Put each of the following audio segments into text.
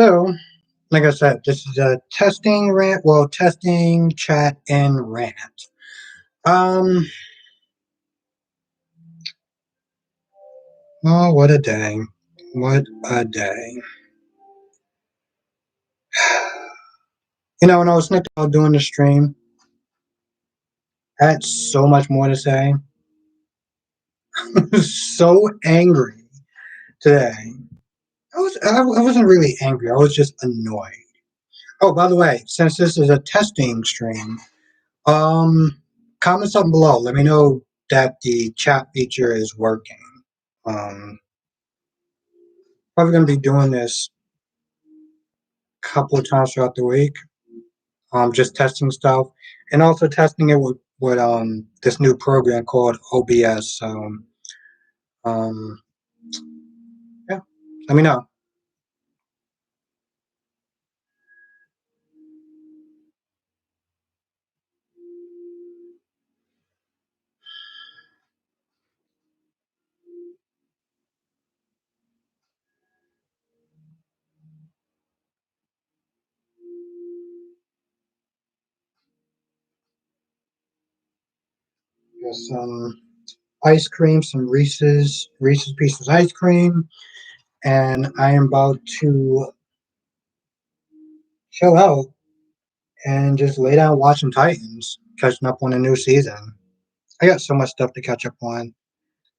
So, like I said, this is a testing rant. Well, testing chat and rant. Um. Oh, what a day! What a day! When I was thinking about doing the stream, I had so much more to say. I was so angry today. I wasn't really angry. I was just annoyed. Oh, by the way, since this is a testing stream, um, comment something below. Let me know that the chat feature is working. Um, Probably gonna be doing this a couple of times throughout the week. Just testing stuff and also testing it with this new program called OBS. So um, yeah, let me know. Got some ice cream, some Reese's Pieces ice cream, and I am about to chill out and just lay down watching Titans, catching up on a new season. I got so much stuff to catch up on.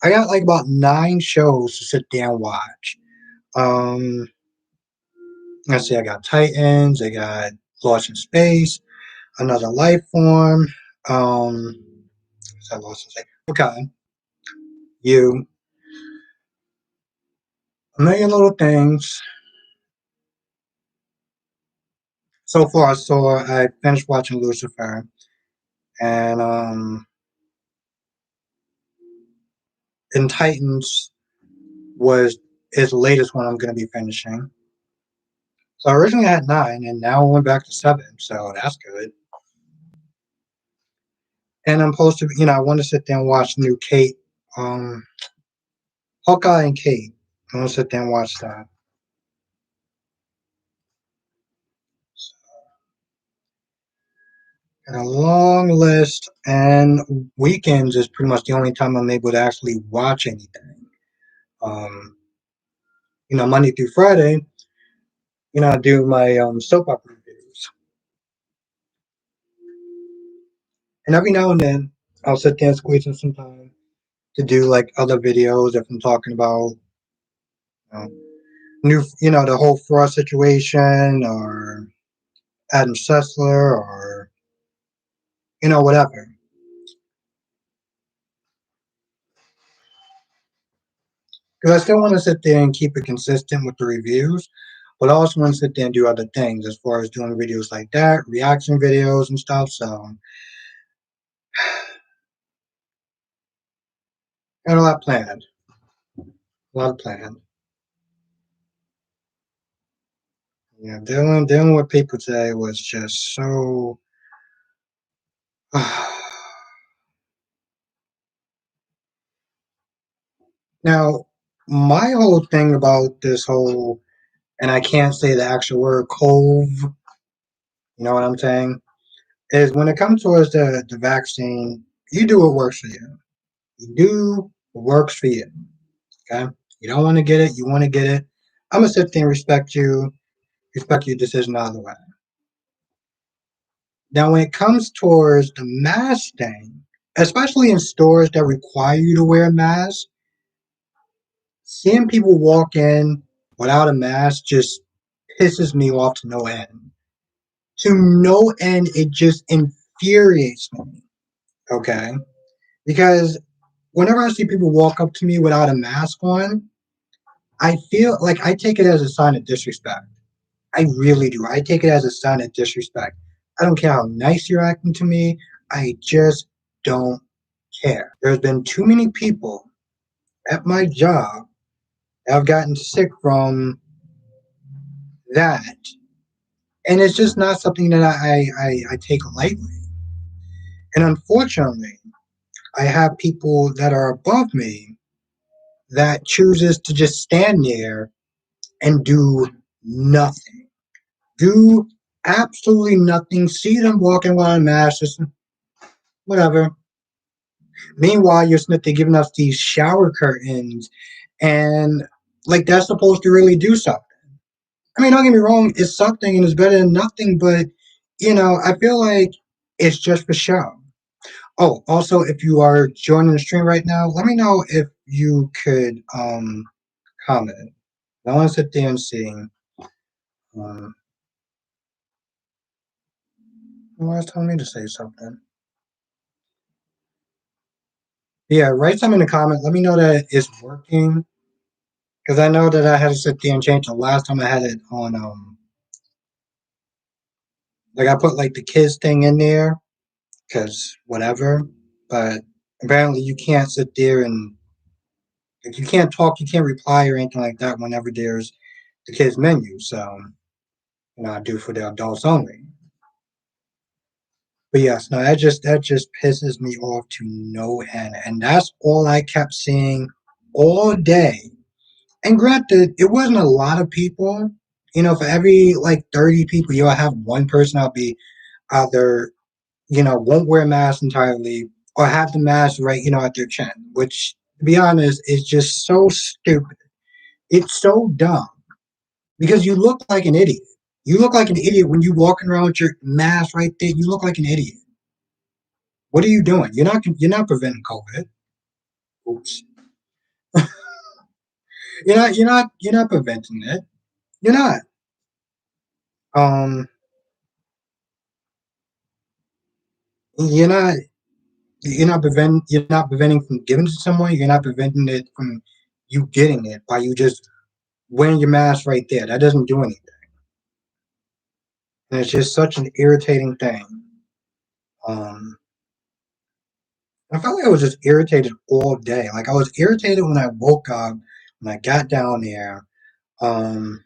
I got like about 9 shows to sit there and watch. Um, let's see, I got Titans, I got Lost in Space, Another Life Form. Is that Lost in Space? Okay, you, a million little things. So far, I finished watching Lucifer, and in Titans was is the latest one I'm going to be finishing. So originally I had 9, and now I went back to 7. So that's good. And I'm supposed to, I want to sit there and watch new Kate, um, Hawkeye and Kate. I want to sit there and watch that. And a long list, and weekends is pretty much the only time I'm able to actually watch anything. Um, Monday through Friday, I do my soap opera reviews, and every now and then I'll sit there and squeeze in some time to do like other videos if I'm talking about uh, the whole Frost situation or Adam Sessler or whatever. Because I still want to sit there and keep it consistent with the reviews, but I also want to sit there and do other things as far as doing videos like that, reaction videos and stuff. So, got a lot planned. A lot planned. Yeah, dealing with people today was just so. Now, my whole thing about this whole, and I can't say the actual word cove, you know what I'm saying, is when it comes towards the vaccine, you do what works for you. You do what works for you. Okay? You don't want to get it, you want to get it. I'm gonna sit there and respect your decision either way. Now, when it comes towards the mask thing, especially in stores that require you to wear a mask, seeing people walk in without a mask just pisses me off to no end. To no end, it just infuriates me. Okay? Because whenever I see people walk up to me without a mask on, I feel like I take it as a sign of disrespect. I really do. I take it as a sign of disrespect. I don't care how nice you're acting to me. I just don't care. There's been too many people at my job that have gotten sick from that. And it's just not something that I take lightly. And unfortunately, I have people that are above me that chooses to just stand there and do Nothing. Do absolutely nothing. See them walking around masks, just whatever. Meanwhile, you're sitting there giving us these shower curtains, and like that's supposed to really do something. I mean, don't get me wrong, it's something and it's better than nothing, but I feel like it's just for show. Oh, also, if you are joining the stream right now, let me know if you could comment. I want to sit there and see. Um, who was telling me to say something? Yeah, write something in the comment. Let me know that it's working because I know that I had to sit there and change the last time I had it on. Like I put like the kids thing in there because whatever, but apparently you can't sit there and if you can't talk, you can't reply or anything like that whenever there's the kids menu. So I do for the adults only. But yes, no, that just pisses me off to no end, and that's all I kept seeing all day. And granted, it wasn't a lot of people. For every like 30 people, you'll have one person that'll be either won't wear a mask entirely or have the mask right at their chin, which to be honest is just so stupid. It's so dumb because you look like an idiot. You look like an idiot when you walking around with your mask right there. You look like an idiot. What are you doing? You're not preventing COVID. Oops. You're not preventing it. You're not. Um you're not you're not preventing from giving it to someone. You're not preventing it from you getting it by you just wearing your mask right there. That doesn't do anything. And it's just such an irritating thing. Um I felt like I was just irritated all day. Like I was irritated when I woke up, when I got down there. Um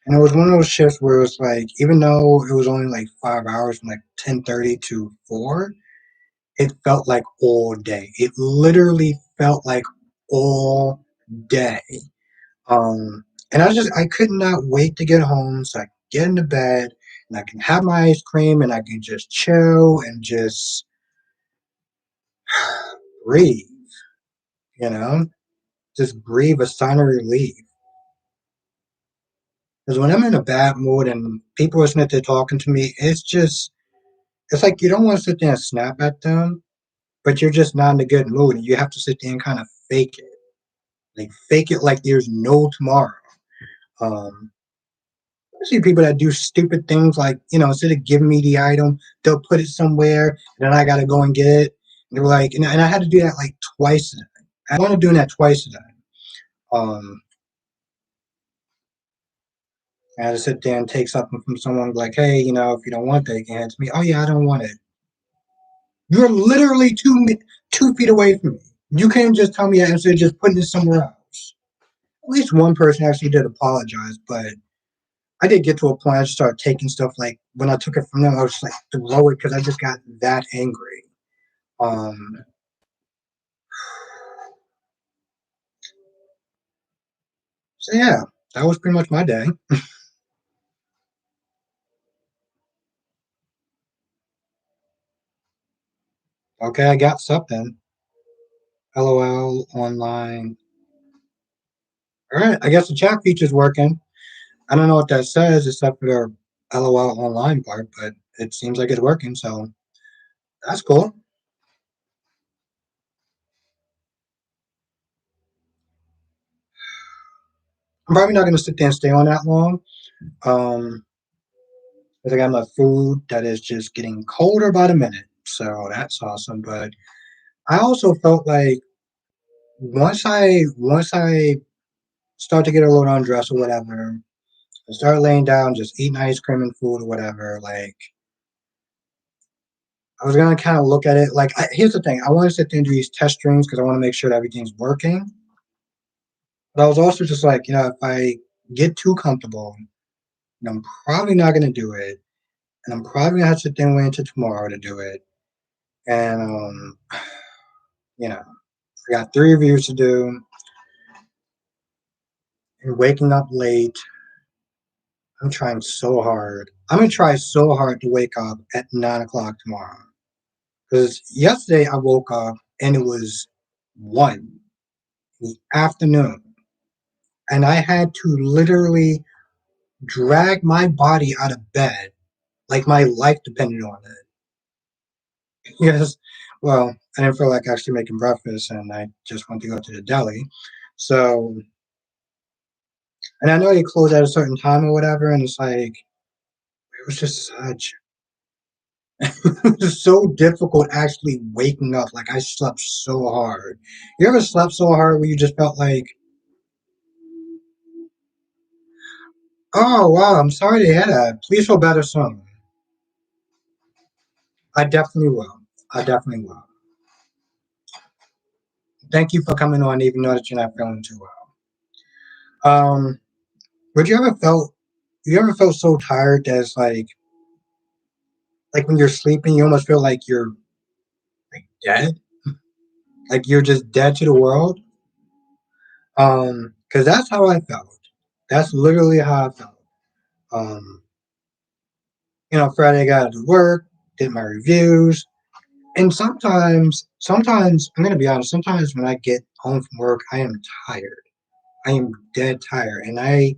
And it was one of those shifts where it was like, even though it was only like 5 hours from like 10:30 to 4, it felt like all day. It literally felt like all day. And I could not wait to get home so I could get into bed and I can have my ice cream and I can just chill and just breathe, you know, just breathe a sign of relief. Because when I'm in a bad mood and people are sitting there talking to me, it's like you don't want to sit there and snap at them, but you're just not in a good mood, and you have to sit there and kind of fake it like there's no tomorrow. Um, I see people that do stupid things like instead of giving me the item, they'll put it somewhere, and then I gotta go and get it. And they're like, and I had to do that like twice a day. I wanted doing that twice a day. Um, I had to sit there and take something from someone like, hey, if you don't want that, you can hand it to me. Oh yeah, I don't want it. You're literally 2 feet away from me. You can't just tell me that instead of just putting it somewhere else. At least one person actually did apologize, but I did get to a point I just started taking stuff like when I took it from them, I was just like throw it because I just got that angry. Um, so yeah, that was pretty much my day. Okay, I got something. LOL online. All right, I guess the chat feature's working. I don't know what that says except for the LOL online part, but it seems like it's working, so that's cool. I'm probably not going to sit there and stay on that long. Um, because I got my food that is just getting colder by the minute, so that's awesome. But I also felt like once I start to get a little undressed or whatever, I start laying down, just eating ice cream and food or whatever. Like I was gonna kind of look at it. Like here's the thing: I want to sit there and do these test streams because I want to make sure that everything's working. But I was also just like, if I get too comfortable, I'm probably not gonna do it, and I'm probably gonna have to sit there and wait until tomorrow to do it. And I got 3 reviews to do. and waking up late. I'm trying so hard. I'm gonna try so hard to wake up at 9 o'clock tomorrow. Because yesterday I woke up and it was 1 in the afternoon, and I had to literally drag my body out of bed like my life depended on it. Yes, well, I didn't feel like actually making breakfast, and I just went to go to the deli. So, and I know they close at a certain time or whatever, and it's like it was just such it was so difficult actually waking up. Like I slept so hard. You ever slept so hard where you just felt like, oh wow, I'm sorry to hear that. Please feel better soon. I definitely will. I definitely will. Thank you for coming on, even though that you're not feeling too well. But you ever felt so tired that it's like when you're sleeping, you almost feel like you're like dead, like you're just dead to the world. Because that's how I felt. That's literally how I felt. Um, Friday I got to work, did my reviews, and sometimes I'm gonna be honest. Sometimes when I get home from work, I am tired. I am dead tired, and I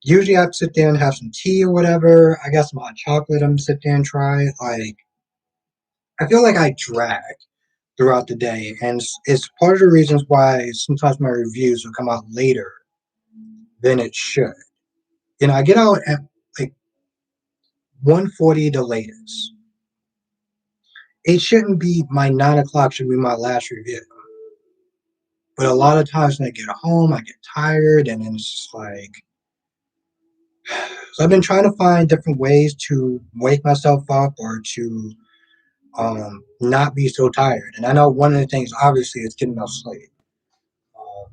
usually have to sit there and have some tea or whatever. I got some hot chocolate. I'm gonna sit there and try. Like I feel like I drag throughout the day, and it's part of the reasons why sometimes my reviews will come out later than it should. I get out at like 1:40 the latest. It shouldn't be my 9 o'clock should be my last review. But a lot of times when I get home, I get tired, and then it's just like. So I've been trying to find different ways to wake myself up or to not be so tired. And I know one of the things, obviously, is getting enough sleep. Um,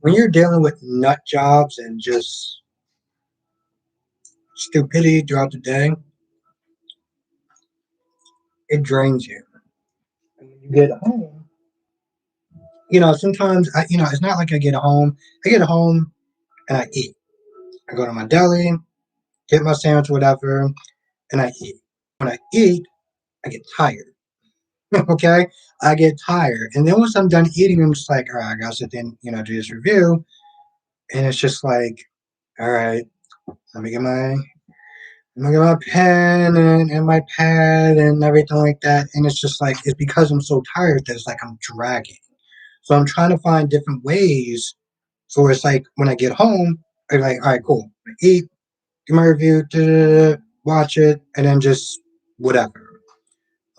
when you're dealing with nut jobs and just stupidity throughout the day, it drains you. And when you get home, sometimes it's not like I get home. I get home and I eat. I go to my deli, get my sandwich, whatever, and I eat. When I eat, I get tired. Okay, I get tired, and then once I'm done eating, I'm just like, all right, I gotta sit there and do this review, and it's just like, all right, let me get my pen and my pad and everything like that, and it's just like it's because I'm so tired that it's like I'm dragging. So I'm trying to find different ways. So it's like when I get home, I'm like, all right, cool, I eat, do my review, watch it, and then just whatever.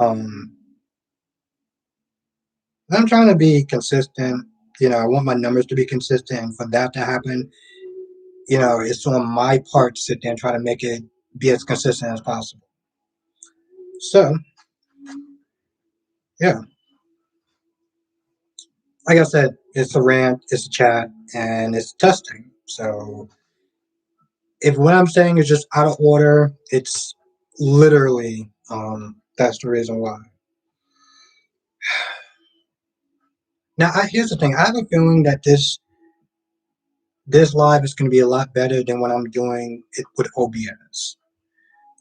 Um, I'm trying to be consistent. I want my numbers to be consistent. And for that to happen, it's on my part to sit there and try to make it be as consistent as possible. So, yeah, like I said, it's a rant, it's a chat, and it's testing. So, if what I'm saying is just out of order, it's literally that's the reason why. Now, here's the thing: I have a feeling that this live is going to be a lot better than when I'm doing it with OBS.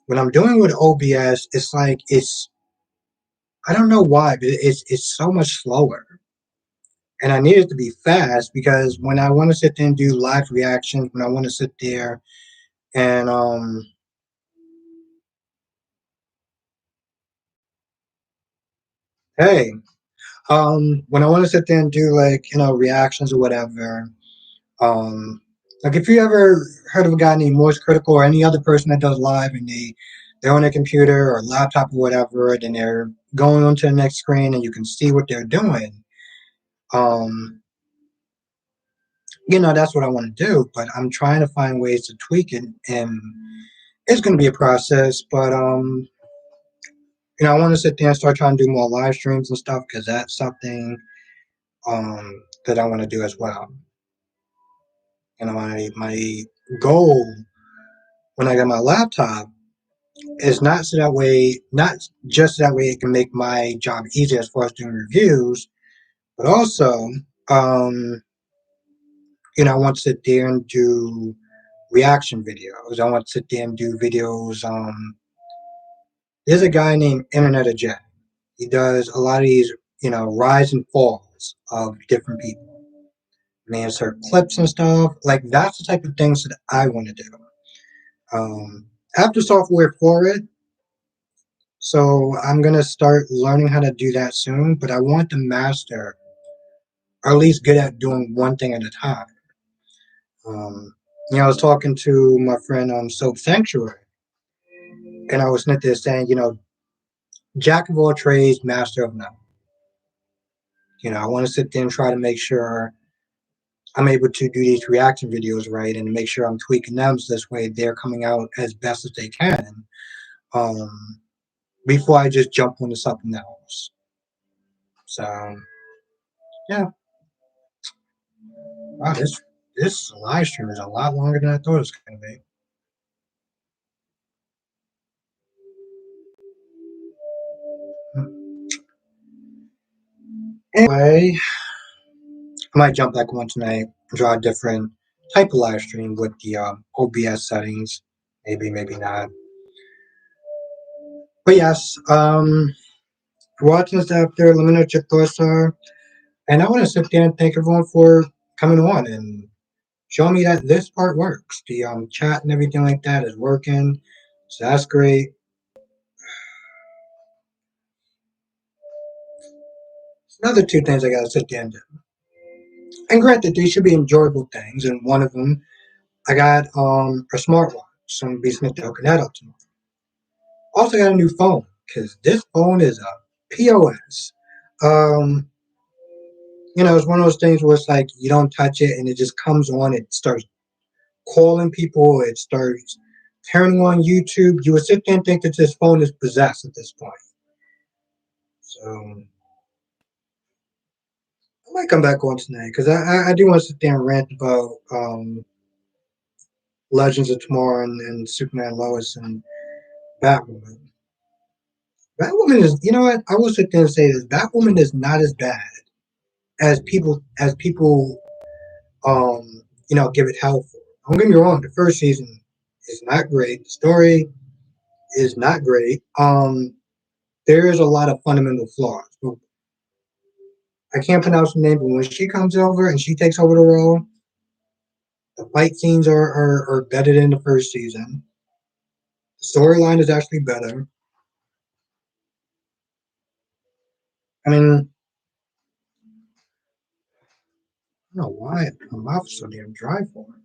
When I'm doing with OBS, it's like I don't know why, but it's so much slower. And I need it to be fast because when I want to sit there and do live reactions, when I want to sit there and hey, when I want to sit there and do like reactions or whatever, like if you ever heard of a guy named Moist Critical or any other person that does live and they're on a computer or laptop or whatever, and they're going onto the next screen and you can see what they're doing. Um, that's what I want to do, but I'm trying to find ways to tweak it, and it's going to be a process. But I want to sit there and start trying to do more live streams and stuff because that's something that I want to do as well. My goal when I get my laptop is not just that way it can make my job easier as far as doing reviews, but also um, I want to sit there and do reaction videos. I want to sit there and do videos. There's a guy named Internet of Jet. He does a lot of these, rise and falls of different people. And they insert clips and stuff. Like that's the type of things that I want to do. I have the software for it, so I'm gonna start learning how to do that soon. But I want to master, or at least good at doing one thing at a time. Um, I was talking to my friend Soap Sanctuary, and I was sitting there saying, jack of all trades, master of none. I want to sit there and try to make sure I'm able to do these reaction videos right and make sure I'm tweaking them so this way they're coming out as best as they can before I just jump onto something else. So yeah, wow, this live stream is a lot longer than I thought it was going to be. Anyway, I might jump back on tonight and draw a different type of live stream with the OBS settings. Maybe, maybe not. But yes, for watching this after, let me know what your thoughts are. And I want to sit there and thank everyone for coming on and showing me that this part works. The chat and everything like that is working. So that's great. Another two things I gotta sit there and do. And granted, these should be enjoyable things, and one of them, I got a smartwatch. So I'm gonna be sitting there hooking that up tomorrow. Also got a new phone, because this phone is a POS. Um, it's one of those things where it's like you don't touch it and it just comes on, it starts calling people, it starts turning on YouTube. You would sit there and think that this phone is possessed at this point. So I might come back on tonight because I do want to sit there and rant about Legends of Tomorrow and Superman Lois and Batwoman. Batwoman is, you know what? I will sit there and say this: Batwoman is not as bad as people give it hell for. Don't get me wrong. The first season is not great. The story is not great. There is a lot of fundamental flaws. I can't pronounce the name, but when she comes over and she takes over the role, the fight scenes are better than the first season. The storyline is actually better. I mean, I don't know why my mouth is so damn dry for it.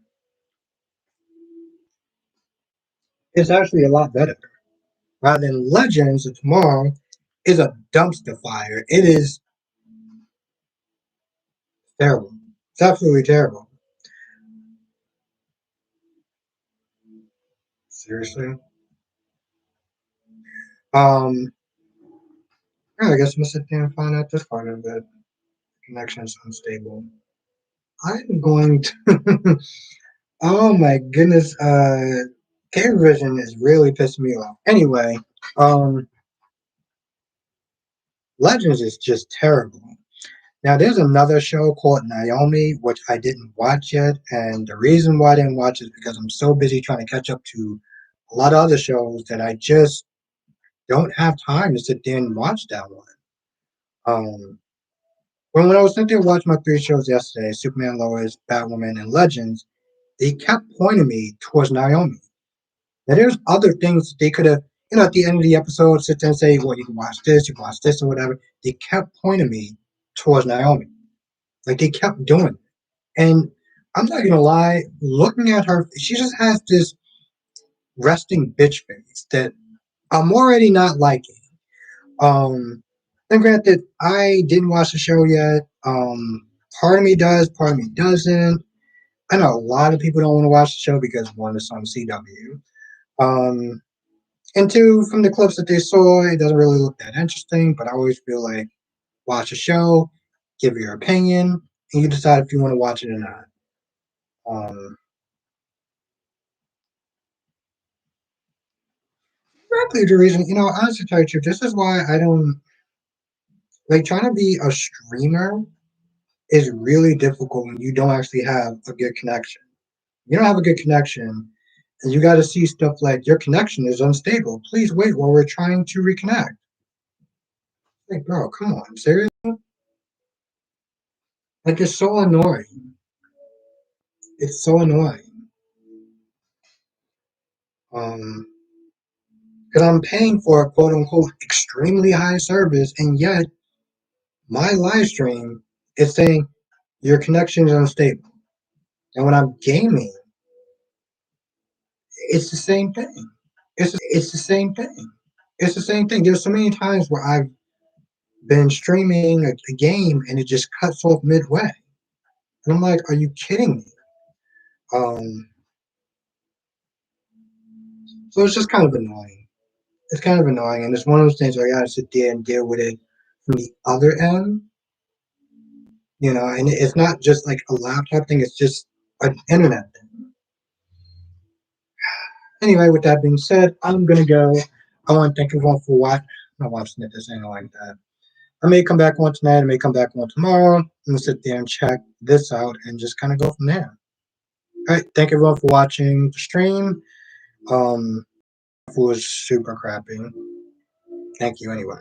It's actually a lot better. Rather than Legends of Tomorrow is a dumpster fire. It is terrible. It's absolutely terrible. Seriously. Um, yeah, I guess I'm gonna sit there and find out this part of it. Connection is unstable. I'm going to. Oh my goodness. Cable Vision is really pissing me off. Anyway, um, Legends is just terrible. Now, there's another show called Naomi, which I didn't watch yet, and the reason why I didn't watch is because I'm so busy trying to catch up to a lot of other shows that I just don't have time to sit there and watch that one. Um, when I was sitting there watching my three shows yesterday, Superman, Lois, Batwoman, and Legends, they kept pointing me towards Naomi. Now, there's other things they could have, at the end of the episode, sit there and say, well, you can watch this, or whatever. They kept pointing me towards Naomi. Like, they kept doing it. And I'm not gonna lie, looking at her, she just has this resting bitch face that I'm already not liking. Um, and granted, I didn't watch the show yet. Part of me does, part of me doesn't. I know a lot of people don't want to watch the show because one, it's on CW. Um, and two, from the clips that they saw, it doesn't really look that interesting. But I always feel like watch a show, give your opinion, and you decide if you want to watch it or not. Um, Exactly the reason, honestly, to tell you the truth, this is why I don't like trying to be a streamer. is really difficult when you don't actually have a good connection. You don't have a good connection, and you got to see stuff like your connection is unstable. Please wait while we're trying to reconnect. Like, bro, come on, serious? Like, it's so annoying. It's so annoying. Um, because I'm paying for a quote unquote extremely high service, and yet my live stream is saying your connection is unstable. And when I'm gaming, it's the same thing. It's the same thing. It's the same thing. There's so many times where I've been streaming a game and it just cuts off midway. And I'm like, are you kidding me? Um, so it's just kind of annoying. It's kind of annoying. And it's one of those things where I gotta sit there and deal with it from the other end, and it's not just like a laptop thing, it's just an internet thing. Anyway, with that being said, I'm gonna go. I want to thank everyone for watching. I'm not watching it this ain't like that. I may come back on tonight, I may come back on tomorrow. I'm gonna sit there and check this out and just kind of go from there. All right, thank everyone for watching the stream. It was super crappy. Thank you anyway.